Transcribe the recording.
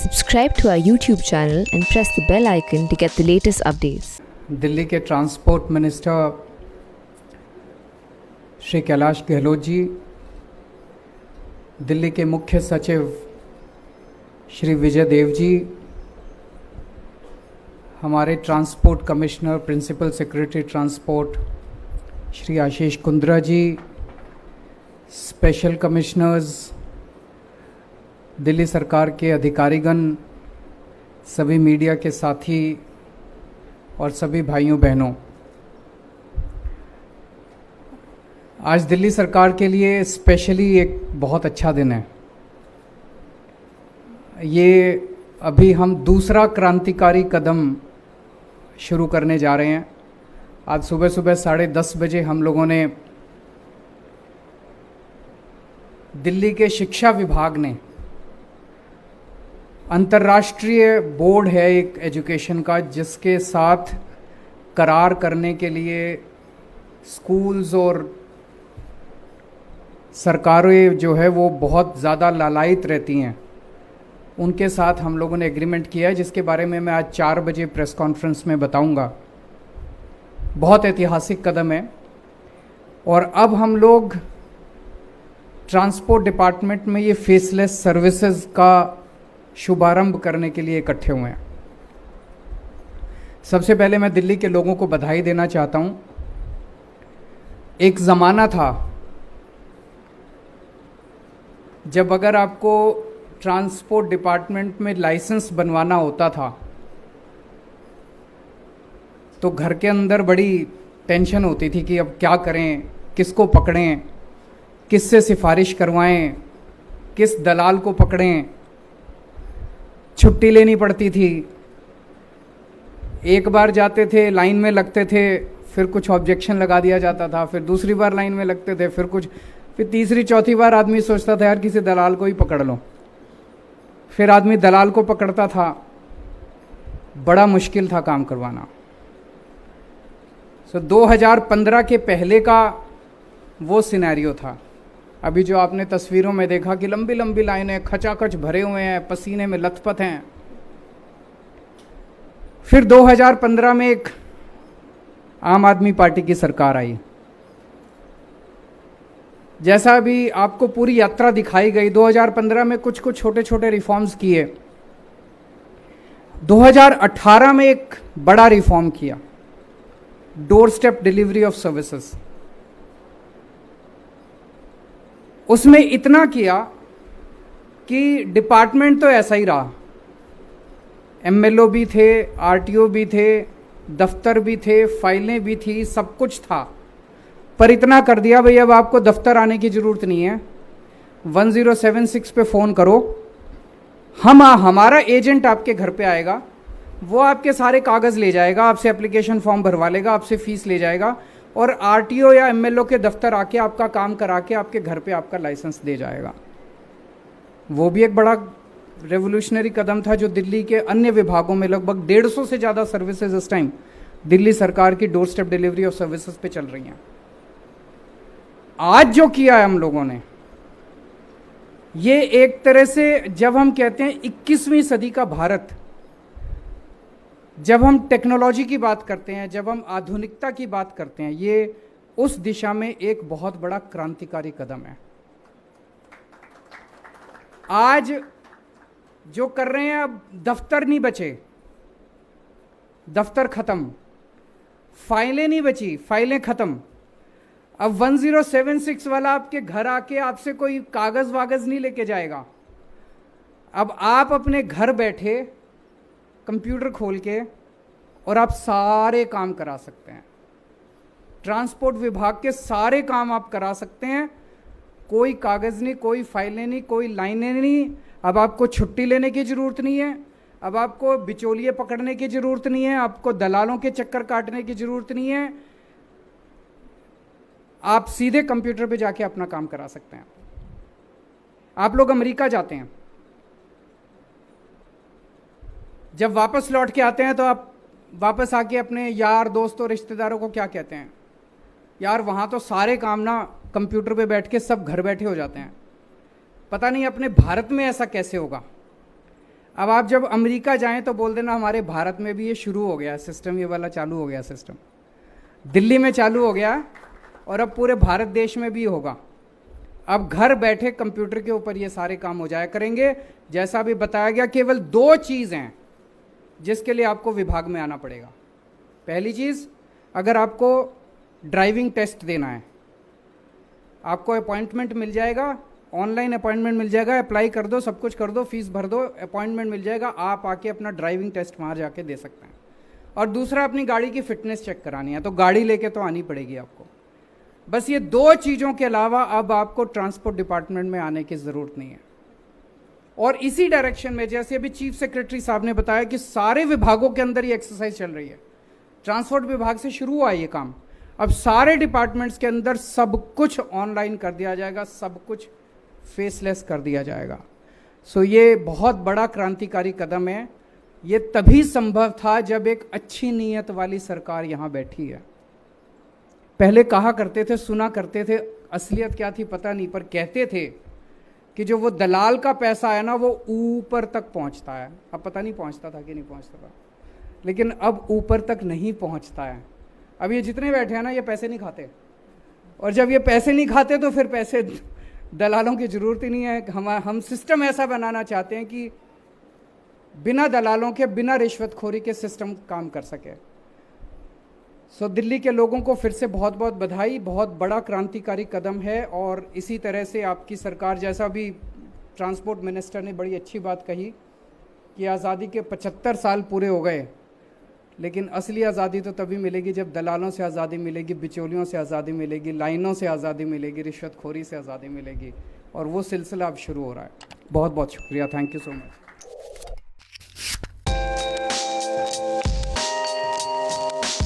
Subscribe to our YouTube channel and press the bell icon to get the latest updates. Delhi के transport minister Shri Kailash Gahlot ji, Delhi के मुख्य सचिव श्री विजय देव जी, हमारे transport commissioner principal secretary transport Shri Ashish Kundra ji, special commissioners, Delhi सरकार के अधिकारीगण, सभी मीडिया के साथी और सभी भाइयों बहनों, आज दिल्ली सरकार के लिए स्पेशली एक बहुत अच्छा दिन है। ये अभी हम दूसरा क्रांतिकारी कदम शुरू करने जा रहे हैं। आज सुबह सुबह 10:30 बजे हम लोगों ने दिल्ली के शिक्षा विभाग ने, अंतर्राष्ट्रीय बोर्ड है एक एजुकेशन का, जिसके साथ करार करने के लिए स्कूल्स और सरकारें जो है वो बहुत ज़्यादा लालायित रहती हैं, उनके साथ हम लोगों ने एग्रीमेंट किया है, जिसके बारे में मैं आज 4 बजे प्रेस कॉन्फ्रेंस में बताऊंगा। बहुत ऐतिहासिक कदम है। और अब हम लोग ट्रांसपोर्ट डिपार्टमेंट में ये फेसलेस सर्विसेज का शुभारंभ करने के लिए इकट्ठे हुए हैं। सबसे पहले मैं दिल्ली के लोगों को बधाई देना चाहता हूं। एक ज़माना था जब अगर आपको ट्रांसपोर्ट डिपार्टमेंट में लाइसेंस बनवाना होता था तो घर के अंदर बड़ी टेंशन होती थी कि अब क्या करें, किसको पकड़ें, किससे सिफारिश करवाएं, किस दलाल को पकड़ें। छुट्टी लेनी पड़ती थी, एक बार जाते थे, लाइन में लगते थे, फिर कुछ ऑब्जेक्शन लगा दिया जाता था, फिर दूसरी बार लाइन में लगते थे, फिर तीसरी चौथी बार आदमी सोचता था यार किसी दलाल को ही पकड़ लो। फिर आदमी दलाल को पकड़ता था, बड़ा मुश्किल था काम करवाना। 2015 के पहले का वो सिनेरियो था। अभी जो आपने तस्वीरों में देखा कि लंबी लंबी लाइनें, खचाखच भरे हुए हैं, पसीने में लथपथ हैं। फिर 2015 में एक आम आदमी पार्टी की सरकार आई। जैसा अभी आपको पूरी यात्रा दिखाई गई, 2015 में कुछ कुछ छोटे छोटे रिफॉर्म्स किए। 2018 में एक बड़ा रिफॉर्म किया, door step delivery of services. उसमें इतना किया कि डिपार्टमेंट तो ऐसा ही रहा, एमएलओ भी थे, आरटीओ भी थे, दफ्तर भी थे, फाइलें भी थी, सब कुछ था। पर इतना कर दिया भाई अब आपको दफ्तर आने की ज़रूरत नहीं है, 1076 पे फ़ोन करो, हमारा एजेंट आपके घर पे आएगा, वो आपके सारे कागज़ ले जाएगा, आपसे एप्लीकेशन फॉर्म भरवा लेगा, आपसे फ़ीस ले जाएगा और आरटीओ या एमएलओ के दफ्तर आके आपका काम करा के आपके घर पे आपका लाइसेंस दे जाएगा। वो भी एक बड़ा रेवोल्यूशनरी कदम था जो दिल्ली के अन्य विभागों में लगभग 150 से ज़्यादा सर्विसेज इस टाइम दिल्ली सरकार की door step delivery of services पे चल रही हैं। आज जो किया है हम लोगों ने, ये एक तरह से, जब हम कहते हैं 21वीं सदी का भारत, जब हम टेक्नोलॉजी की बात करते हैं, जब हम आधुनिकता की बात करते हैं, ये उस दिशा में एक बहुत बड़ा क्रांतिकारी कदम है। आज जो कर रहे हैं, अब दफ्तर नहीं बचे, दफ्तर खत्म, फाइलें नहीं बची, फाइलें खत्म। अब 1076 वाला आपके घर आके आपसे कोई कागज वागज नहीं लेके जाएगा। अब आप अपने घर बैठे कंप्यूटर खोल के और आप सारे काम करा सकते हैं, ट्रांसपोर्ट विभाग के सारे काम आप करा सकते हैं। कोई कागज़ नहीं, कोई फाइलें नहीं, कोई लाइनें नहीं। अब आपको छुट्टी लेने की ज़रूरत नहीं है, अब आपको बिचौलिए पकड़ने की ज़रूरत नहीं है, आपको दलालों के चक्कर काटने की ज़रूरत नहीं है। आप सीधे कंप्यूटर पे जाके अपना काम करा सकते हैं। आप लोग अमेरिका जाते हैं, जब वापस लौट के आते हैं तो आप वापस आके अपने यार दोस्तों रिश्तेदारों को क्या कहते हैं, यार वहाँ तो सारे काम ना कंप्यूटर पे बैठ के सब घर बैठे हो जाते हैं। पता नहीं अपने भारत में ऐसा कैसे होगा। अब आप जब अमेरिका जाएं तो बोल देना हमारे भारत में भी ये शुरू हो गया सिस्टम, ये वाला चालू हो गया सिस्टम, दिल्ली में चालू हो गया और अब पूरे भारत देश में भी होगा। अब घर बैठे कंप्यूटर के ऊपर ये सारे काम हो जाया करेंगे। जैसा भी बताया गया, केवल 2 चीज़ हैं जिसके लिए आपको विभाग में आना पड़ेगा। पहली चीज़, अगर आपको ड्राइविंग टेस्ट देना है, आपको अपॉइंटमेंट मिल जाएगा, ऑनलाइन अपॉइंटमेंट मिल जाएगा, अप्लाई कर दो, सब कुछ कर दो, फीस भर दो, अपॉइंटमेंट मिल जाएगा, आप आके अपना ड्राइविंग टेस्ट वहाँ जाके दे सकते हैं। और दूसरा, अपनी गाड़ी की फिटनेस चेक करानी है तो गाड़ी लेके तो आनी पड़ेगी आपको। बस ये 2 चीज़ों के अलावा अब आपको ट्रांसपोर्ट डिपार्टमेंट में आने की ज़रूरत नहीं है। और इसी डायरेक्शन में, जैसे अभी चीफ सेक्रेटरी साहब ने बताया कि सारे विभागों के अंदर ये एक्सरसाइज चल रही है, ट्रांसपोर्ट विभाग से शुरू हुआ ये काम, अब सारे डिपार्टमेंट्स के अंदर सब कुछ ऑनलाइन कर दिया जाएगा, सब कुछ फेसलेस कर दिया जाएगा। सो ये बहुत बड़ा क्रांतिकारी कदम है। ये तभी संभव था जब एक अच्छी नीयत वाली सरकार यहाँ बैठी है। पहले कहा करते थे, सुना करते थे, असलियत क्या थी पता नहीं, पर कहते थे कि जो वो दलाल का पैसा है ना वो ऊपर तक पहुँचता है। अब पता नहीं पहुँचता था कि नहीं पहुँचता था, लेकिन अब ऊपर तक नहीं पहुँचता है। अब ये जितने बैठे हैं ना, ये पैसे नहीं खाते, और जब ये पैसे नहीं खाते तो फिर पैसे दलालों की ज़रूरत ही नहीं है। हम सिस्टम ऐसा बनाना चाहते हैं कि बिना दलालों के, बिना रिश्वतखोरी के सिस्टम काम कर सके। सो दिल्ली के लोगों को फिर से बहुत बहुत बधाई, बहुत बड़ा क्रांतिकारी कदम है। और इसी तरह से आपकी सरकार, जैसा भी ट्रांसपोर्ट मिनिस्टर ने बड़ी अच्छी बात कही कि आज़ादी के 75 साल पूरे हो गए, लेकिन असली आज़ादी तो तभी मिलेगी जब दलालों से आज़ादी मिलेगी, बिचौलियों से आज़ादी मिलेगी, लाइनों से आज़ादी मिलेगी, रिश्वतखोरी से आज़ादी मिलेगी। और वो सिलसिला अब शुरू हो रहा है। बहुत बहुत शुक्रिया, थैंक यू सो मच।